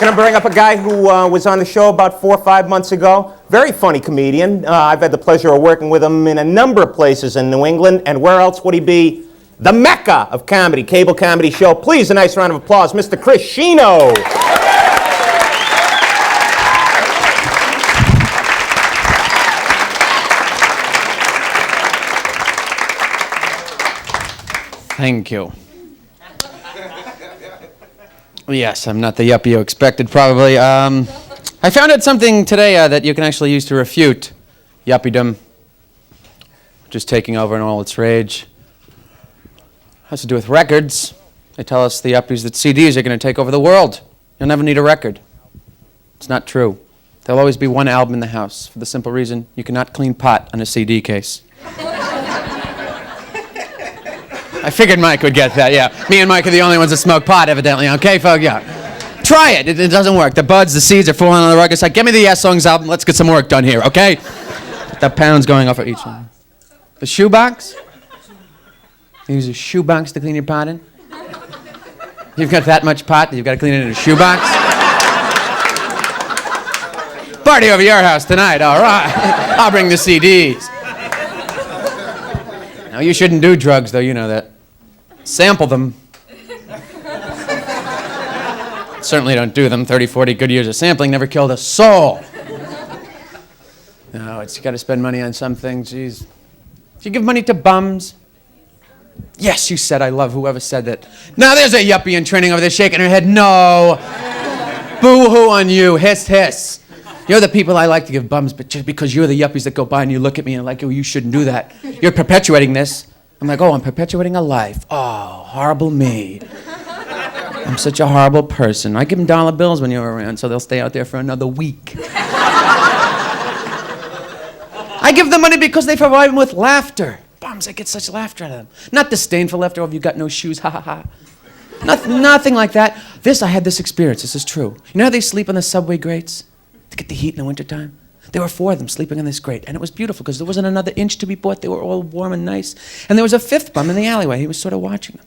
Gonna bring up a guy who was on the show about 4 or 5 months ago. Very funny comedian. I've had the pleasure of working with him in a number of places in New England. And where else would he be? The Mecca of comedy, cable comedy show. Please, a nice round of applause, Mr. Chris Sheeno. Thank you. Yes, I'm not the yuppie you expected, probably. I found out something today that you can actually use to refute yuppiedom, just taking over in all its rage. It has to do with records. They tell us, the yuppies, that CDs are going to take over the world. You'll never need a record. It's not true. There'll always be one album in the house, for the simple reason you cannot clean pot on a CD case. I figured Mike would get that, yeah. Me and Mike are the only ones that smoke pot, evidently. Okay, folks, yeah. Try it. It doesn't work. The buds, the seeds are falling on the rug. It's like, give me the Yes Songs album. Let's get some work done here, okay? The pound's going off for each one. The shoebox? You use a shoebox to clean your pot in? You've got that much pot that you've got to clean it in a shoebox? Party over your house tonight, all right. I'll bring the CDs. No, you shouldn't do drugs, though, you know that. Sample them. Certainly don't do them. 30, 40 good years of sampling never killed a soul. No, you got to spend money on some things, jeez. Do you give money to bums? Yes, you said, I love whoever said that. Now there's a yuppie in training over there shaking her head. No. Boo-hoo on you. Hiss, hiss. You're the people I like to give bums, but just because you're the yuppies that go by and you look at me and like, oh, you shouldn't do that. You're perpetuating this. I'm like, oh, I'm perpetuating a life. Oh, horrible me. I'm such a horrible person. I give them dollar bills when you're around, so they'll stay out there for another week. I give them money because they provide them with laughter. Bums, I get such laughter out of them. Not disdainful laughter, oh, have you got no shoes, ha ha ha. Nothing like that. I had this experience, this is true. You know how they sleep on the subway grates to get the heat in the wintertime? There were 4 of them sleeping on this grate, and it was beautiful because there wasn't another inch to be bought. They were all warm and nice. And there was a 5th bum in the alleyway. He was sort of watching them.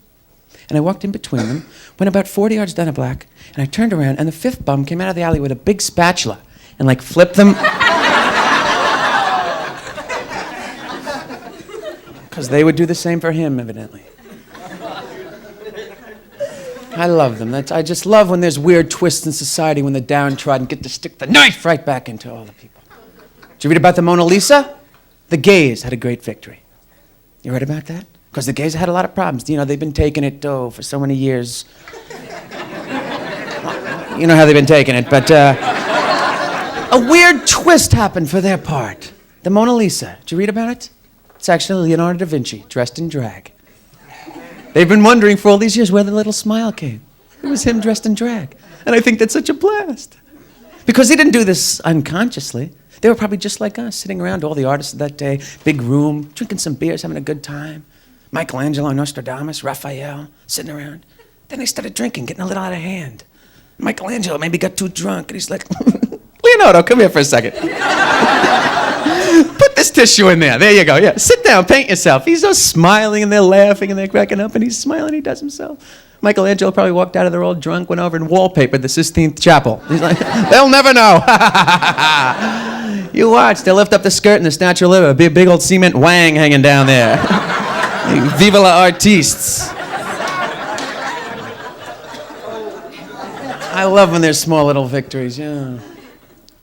And I walked in between them, went about 40 yards down a block, and I turned around, and the 5th bum came out of the alley with a big spatula and, like, flipped them. Because they would do the same for him, evidently. I love them. I just love when there's weird twists in society, when the downtrodden get to stick the knife right back into all the people. Did you read about the Mona Lisa? The gays had a great victory. You read about that? Because the gays had a lot of problems. You know, they've been taking it, for so many years. You know how they've been taking it, but a weird twist happened for their part. The Mona Lisa. Did you read about it? It's actually Leonardo da Vinci, dressed in drag. They've been wondering for all these years where the little smile came. It was him dressed in drag. And I think that's such a blast. Because he didn't do this unconsciously. They were probably just like us, sitting around, all the artists of that day, big room, drinking some beers, having a good time. Michelangelo, Nostradamus, Raphael, sitting around. Then they started drinking, getting a little out of hand. Michelangelo maybe got too drunk, and he's like, Leonardo, come here for a second. Put this tissue in there. There you go. Yeah, sit down, paint yourself. He's so smiling, and they're laughing, and they're cracking up, and he's smiling. He does himself. Michelangelo probably walked out of there all drunk, went over and wallpapered the Sistine Chapel. He's like, they'll never know. You watch. They'll lift up the skirt and the Statue of Liberty. Be a big old cement wang hanging down there. Viva la artistes. I love when there's small little victories. Yeah.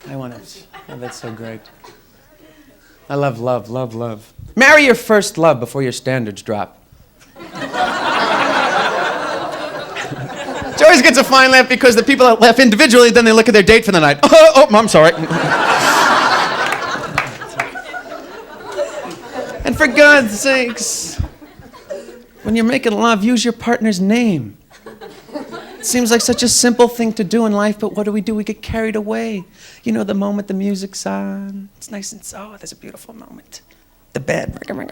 I want to. Oh, that's so great. I love love, love, love. Marry your first love before your standards drop. She always gets a fine laugh because the people that laugh individually, then they look at their date for the night. Oh, I'm sorry. And for God's sakes, when you're making love, use your partner's name. It seems like such a simple thing to do in life, but what do? We get carried away. You know, the moment the music's on, it's nice and there's a beautiful moment. The bed. And you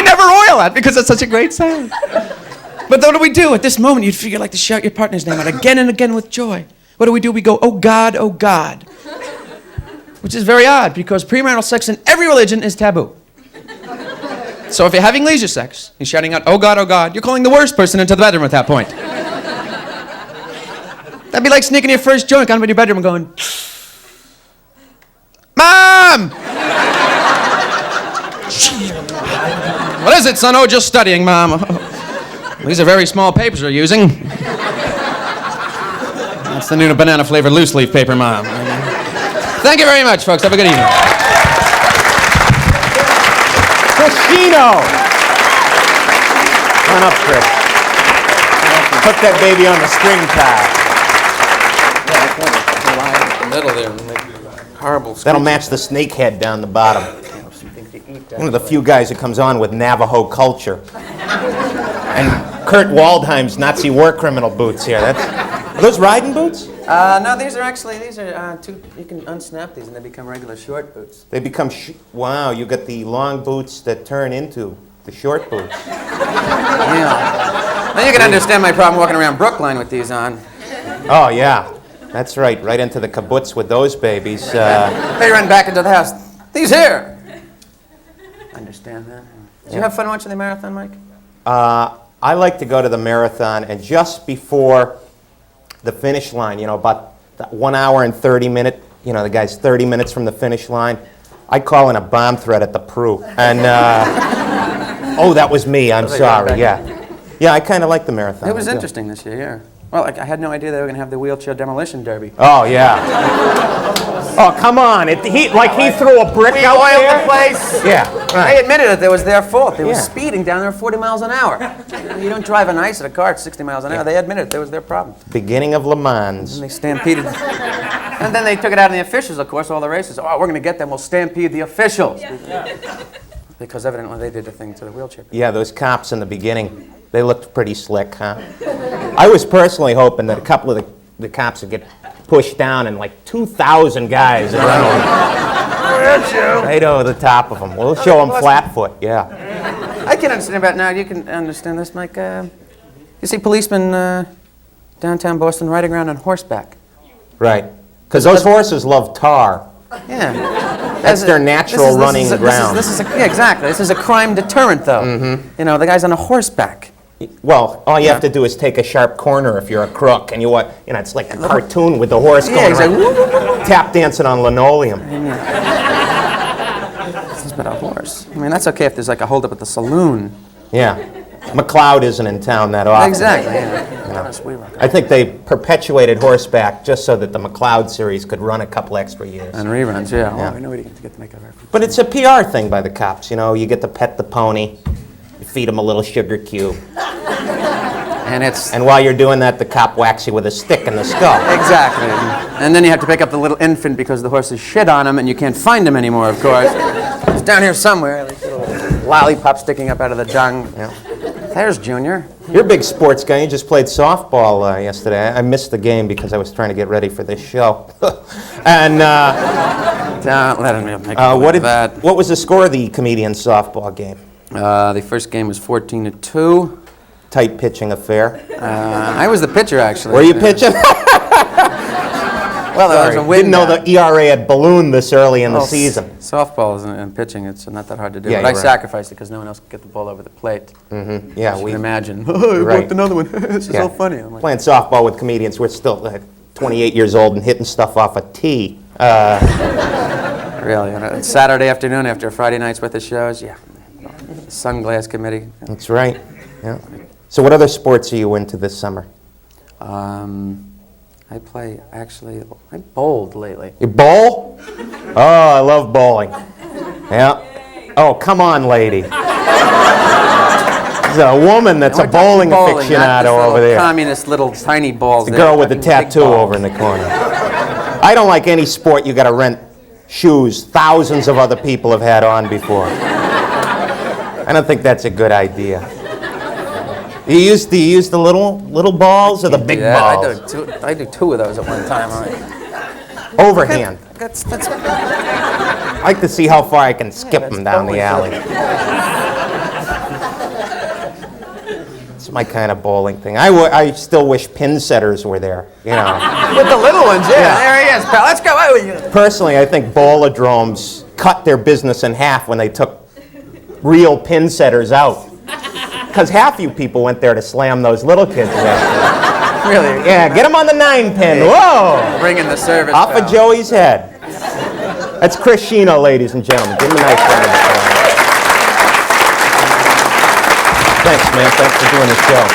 never oil that because it's such a great sound. But what do? At this moment, you'd figure like to shout your partner's name out again and again with joy. What do? We go, oh God, oh God. Which is very odd because premarital sex in every religion is taboo. So if you're having leisure sex, you're shouting out, oh God, you're calling the worst person into the bedroom at that point. That'd be like sneaking your first joint, going to your bedroom and going, Mom! What is it, son? Oh, just studying, Mom. These are very small papers you're using. That's the new banana-flavored loose-leaf paper, Mom. Thank you very much, folks. Have a good evening. Sheeno! Come on up, Chris. Put that baby on the string pad. Middle there, horrible. That'll match the snake head down the bottom. One of the few guys that comes on with Navajo culture. And Kurt Waldheim's Nazi war criminal boots here. Are those riding boots? No, these are two. You can unsnap these and they become regular short boots. They become, wow, you got the long boots that turn into the short boots. Yeah. Now you can understand my problem walking around Brookline with these on. Oh, yeah. That's right, right into the kibbutz with those babies. They run back into the house. These here. Understand that? Did you have fun watching the marathon, Mike? I like to go to the marathon, and just before the finish line, about that 1 hour and 30 minute, the guy's 30 minutes from the finish line, I call in a bomb threat at the Pru. And, oh, that was me, I'm sorry, yeah. Yeah, I kind of like the marathon. It was interesting this year, yeah. Well, I had no idea they were going to have the wheelchair demolition derby. Oh, yeah. Oh, come on. He threw a brick out there? The place. Yeah, right. They admitted it was their fault. They were speeding down there 40 miles an hour. You don't drive an ice at a car at 60 miles an hour. They admitted it was their problem. Beginning of Le Mans. And they stampeded. And then they took it out on the officials, of course, all the races. Oh, we're going to get them. We'll stampede the officials. Yeah. Because evidently they did a thing to the wheelchair people. Yeah, those cops in the beginning, they looked pretty slick, huh? I was personally hoping that a couple of the cops would get pushed down and like 2,000 guys around right over the top of them. We'll show them Flatfoot, yeah. I can understand about now. You can understand this, Mike. You see policemen downtown Boston riding around on horseback. Right. Because those horses love tar. Yeah. That's their natural running ground. Yeah, exactly. This is a crime deterrent, though. Mm-hmm. The guy's on a horseback. Well, all you have to do is take a sharp corner if you're a crook, and it's like a cartoon with the horse going around, tap dancing on linoleum. This is but a horse. I mean, that's okay if there's like a holdup at the saloon. Yeah. McLeod isn't in town that often. Exactly. Yeah. I think they perpetuated horseback just so that the McLeod series could run a couple extra years. And reruns, yeah. Oh, I know we didn't get to make a reference. But it's a PR thing by the cops. You get to pet the pony, you feed him a little sugar cube. And while you're doing that, the cop whacks you with a stick in the skull. Exactly. And then you have to pick up the little infant because the horse has shit on him and you can't find him anymore, of course. He's down here somewhere. Like little lollipop sticking up out of the dung. Yeah. There's Junior. You're a big sports guy. You just played softball yesterday. I missed the game because I was trying to get ready for this show. And don't let him make that. What was the score of the comedian's softball game? The first game was 14-2. Tight pitching affair. I was the pitcher, actually. Were you pitching? Well, there was a wind. Didn't know the ERA had ballooned this early in the season. Softball and pitching, it's not that hard to do. Yeah, but I sacrificed it because no one else could get the ball over the plate. Mm-hmm. Yeah, you can imagine. Oh, I worked another one. This is so funny. I'm like, playing softball with comedians. We're still 28 years old and hitting stuff off a tee. Really? Saturday afternoon after Friday night's worth of shows, yeah. Sunglass Committee. That's right. Yeah. So what other sports are you into this summer? I bowled lately. You bowl? Oh, I love bowling. Yeah. Oh, come on, lady. There's a woman that's a bowling aficionado over there. Communist little tiny balls. The girl with the tattoo over in the corner. I don't like any sport you got to rent shoes thousands of other people have had on before. I don't think that's a good idea. Do you use the little balls or the big balls? I do two of those at one time. Overhand. That's I like to see how far I can skip them down the alley. It's my kind of bowling thing. I still wish pin setters were there, With the little ones, yeah. There he is, pal. Let's go. Personally, I think bowladromes cut their business in half when they took real pin setters out. Because half you people went there to slam those little kids. Really? Yeah, get him on the 9-pin. Whoa! Bring in the service Off bell. of Joey's head. That's Chris Sheeno, ladies and gentlemen. Give him a nice round of applause. Thanks, man. Thanks for doing the show.